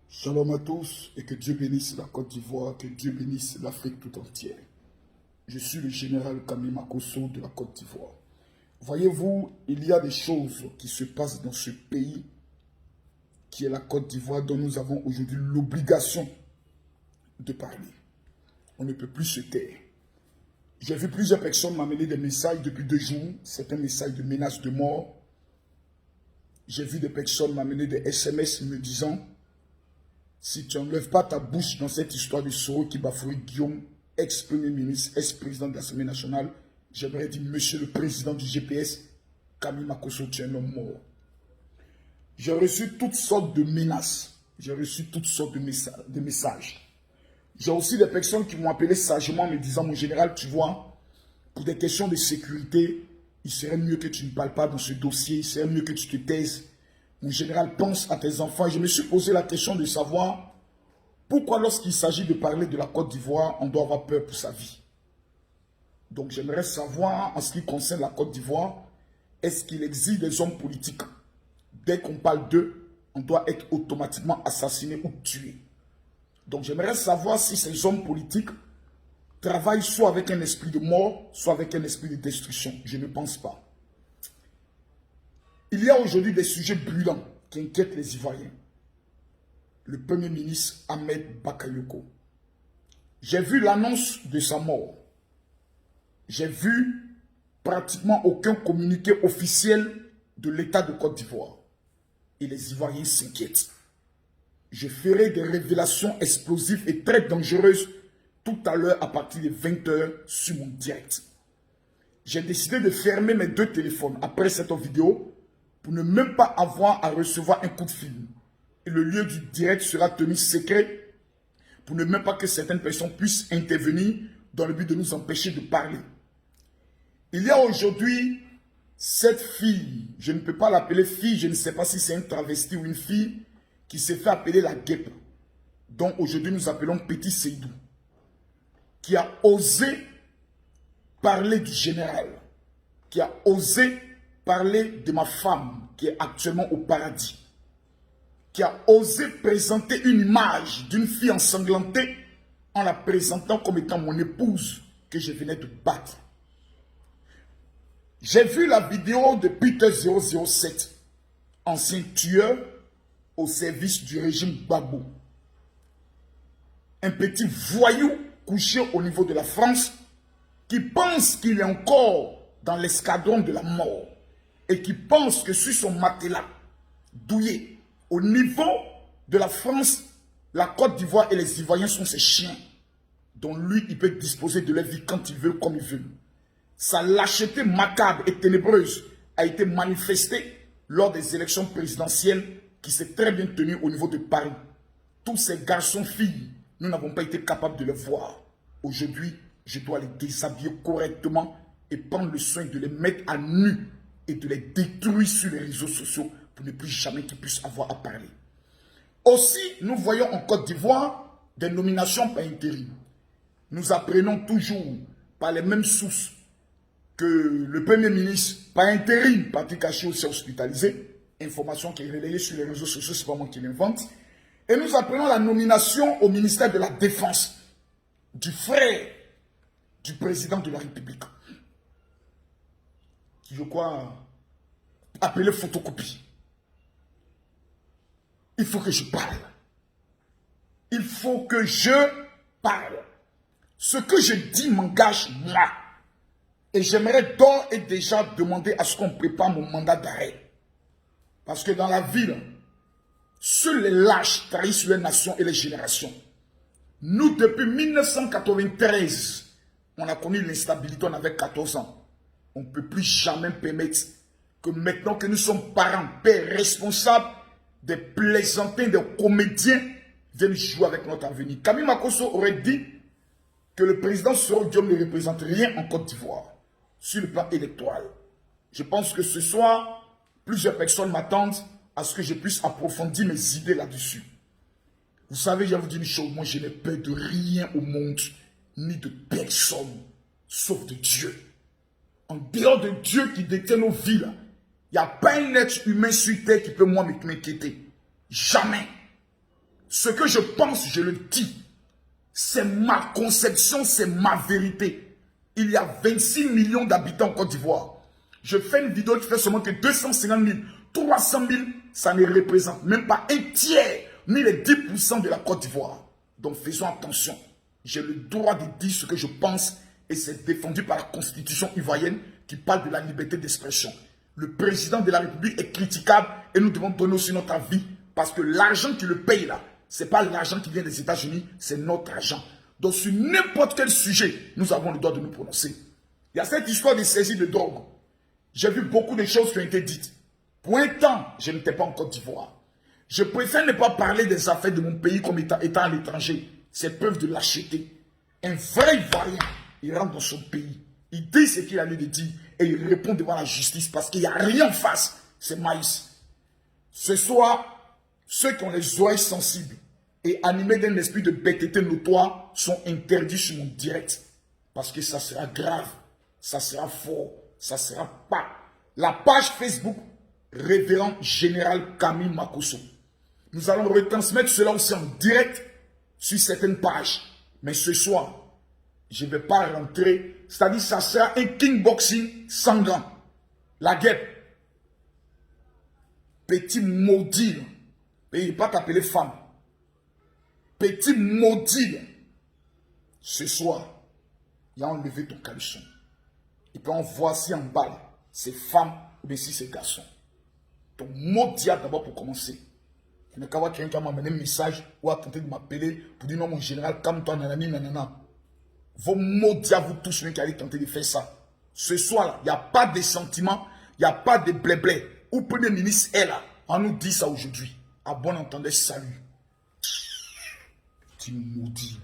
Shalom à tous et que Dieu bénisse la Côte d'Ivoire, que Dieu bénisse l'Afrique tout entière. Je suis le général Kami Makosso de la Côte d'Ivoire. Voyez-vous, il y a des choses qui se passent dans ce pays qui est la Côte d'Ivoire dont nous avons aujourd'hui l'obligation de parler. On ne peut plus se taire. J'ai vu plusieurs personnes m'amener des messages depuis 2 jours, certains messages de menaces de mort. J'ai vu des personnes m'amener des SMS me disant: si tu n'enlèves pas ta bouche dans cette histoire de Soro qui bafouille Guillaume, ex-premier ministre, ex-président de l'Assemblée nationale, j'aimerais dire, monsieur le président du GPS, Kami Makosso, tu es un homme mort. J'ai reçu toutes sortes de menaces. J'ai reçu toutes sortes de messages. J'ai aussi des personnes qui m'ont appelé sagement en me disant: mon général, tu vois, pour des questions de sécurité, il serait mieux que tu ne parles pas dans ce dossier, il serait mieux que tu te taises. Mon général, pense à tes enfants. Et je me suis posé la question de savoir pourquoi lorsqu'il s'agit de parler de la Côte d'Ivoire, on doit avoir peur pour sa vie. Donc j'aimerais savoir, en ce qui concerne la Côte d'Ivoire, est-ce qu'il existe des hommes politiques? Dès qu'on parle d'eux, on doit être automatiquement assassiné ou tué. Donc j'aimerais savoir si ces hommes politiques travaillent soit avec un esprit de mort, soit avec un esprit de destruction. Je ne pense pas. Il y a aujourd'hui des sujets brûlants qui inquiètent les Ivoiriens. Le Premier ministre Ahmed Bakayoko. J'ai vu l'annonce de sa mort. J'ai vu pratiquement aucun communiqué officiel de l'État de Côte d'Ivoire. Et les Ivoiriens s'inquiètent. Je ferai des révélations explosives et très dangereuses tout à l'heure à partir de 20 h sur mon direct. J'ai décidé de fermer mes 2 téléphones après cette vidéo pour ne même pas avoir à recevoir un coup de fil. Et le lieu du direct sera tenu secret pour ne même pas que certaines personnes puissent intervenir dans le but de nous empêcher de parler. Il y a aujourd'hui cette fille, je ne peux pas l'appeler fille, je ne sais pas si c'est un travesti ou une fille, qui s'est fait appeler la guêpe, dont aujourd'hui nous appelons Petit Seydou, qui a osé parler du général, qui a osé parler de ma femme qui est actuellement au paradis, qui a osé présenter une image d'une fille ensanglantée en la présentant comme étant mon épouse que je venais de battre. J'ai vu la vidéo de Peter 007, ancien tueur au service du régime Gbagbo. Un petit voyou couché au niveau de la France qui pense qu'il est encore dans l'escadron de la mort et qui pense que sur son matelas douillet, au niveau de la France, la Côte d'Ivoire et les Ivoiriens sont ses chiens, dont lui, il peut disposer de leur vie quand il veut, comme il veut. Sa lâcheté macabre et ténébreuse a été manifestée lors des élections présidentielles qui s'est très bien tenues au niveau de Paris. Tous ces garçons-filles, nous n'avons pas été capables de les voir. Aujourd'hui, je dois les déshabiller correctement et prendre le soin de les mettre à nu et de les détruire sur les réseaux sociaux pour ne plus jamais qu'ils puissent avoir à parler. Aussi, nous voyons en Côte d'Ivoire des nominations par intérim. Nous apprenons toujours par les mêmes sources que le Premier ministre, par intérim, Patrick Achille s'est hospitalisé. Information qui est relayée sur les réseaux sociaux, c'est pas moi qui l'invente. Et nous apprenons la nomination au ministère de la Défense du frère du président de la République, qui, je crois, appelé photocopie. Il faut que je parle. Il faut que je parle. Ce que je dis m'engage moi. Et j'aimerais d'ores et déjà demander à ce qu'on prépare mon mandat d'arrêt. Parce que dans la ville, seuls les lâches trahissent les nations et les générations. Nous, depuis 1993, on a connu l'instabilité, on avait 14 ans. On ne peut plus jamais permettre que maintenant que nous sommes parents, pères, responsables, des plaisantins, des comédiens viennent jouer avec notre avenir. Kami Makosso aurait dit que le président Soro Guillaume ne représente rien en Côte d'Ivoire sur le plan électoral. Je pense que ce soir, plusieurs personnes m'attendent à ce que je puisse approfondir mes idées là-dessus. Vous savez, je vais vous dire une chose, moi je n'ai peur de rien au monde, ni de personne, sauf de Dieu. En dehors de Dieu qui détient nos vies, il n'y a pas un être humain sur terre qui peut moi m'inquiéter. Jamais. Ce que je pense, je le dis. C'est ma conception, c'est ma vérité. Il y a 26 millions d'habitants en Côte d'Ivoire. Je fais une vidéo qui fait seulement que 250 000, 300 000, ça ne représente même pas un tiers, ni les 10% de la Côte d'Ivoire. Donc faisons attention. J'ai le droit de dire ce que je pense et c'est défendu par la Constitution ivoirienne qui parle de la liberté d'expression. Le président de la République est critiquable et nous devons donner aussi notre avis parce que l'argent qui le paye là, ce n'est pas l'argent qui vient des États-Unis, c'est notre argent. Donc sur n'importe quel sujet, nous avons le droit de nous prononcer. Il y a cette histoire de saisie de drogue. J'ai vu beaucoup de choses qui ont été dites. Pour un temps, je n'étais pas en Côte d'Ivoire. Je préfère ne pas parler des affaires de mon pays comme étant à l'étranger. C'est preuve de lâcheté. Un vrai Ivoirien, il rentre dans son pays. Il dit ce qu'il a lieu de dire et il répond devant la justice parce qu'il n'y a rien en face. C'est maïs. Ce soir, ceux qui ont les oreilles sensibles et animés d'un esprit de bêteté notoire sont interdits sur mon direct. Parce que ça sera grave, ça sera fort, ça sera pas. La page Facebook, Révérend Général Camille Makosso. Nous allons retransmettre cela aussi en direct sur certaines pages. Mais ce soir, je ne vais pas rentrer. C'est-à-dire ça sera un kickboxing sanglant. La guerre. Petit maudit. Et il ne va pas t'appeler femme. Petit maudit. Ce soir, il a enlevé ton caleçon. Et puis on voit si en bas, là, c'est femme ou bien si c'est garçon. Ton maudit d'abord pour commencer. Il n'y a qu'à voir quelqu'un qui m'a amené un message ou a tenté de m'appeler pour dire non mon général, calme-toi, nanani, nanana. Vos maudits à vous tous qui allez tenter de faire ça. Ce soir-là, il n'y a pas de sentiments, il n'y a pas de blé-blé. Où Premier ministre est là, on nous dit ça aujourd'hui. À bon entendeur, salut. Petit maudit.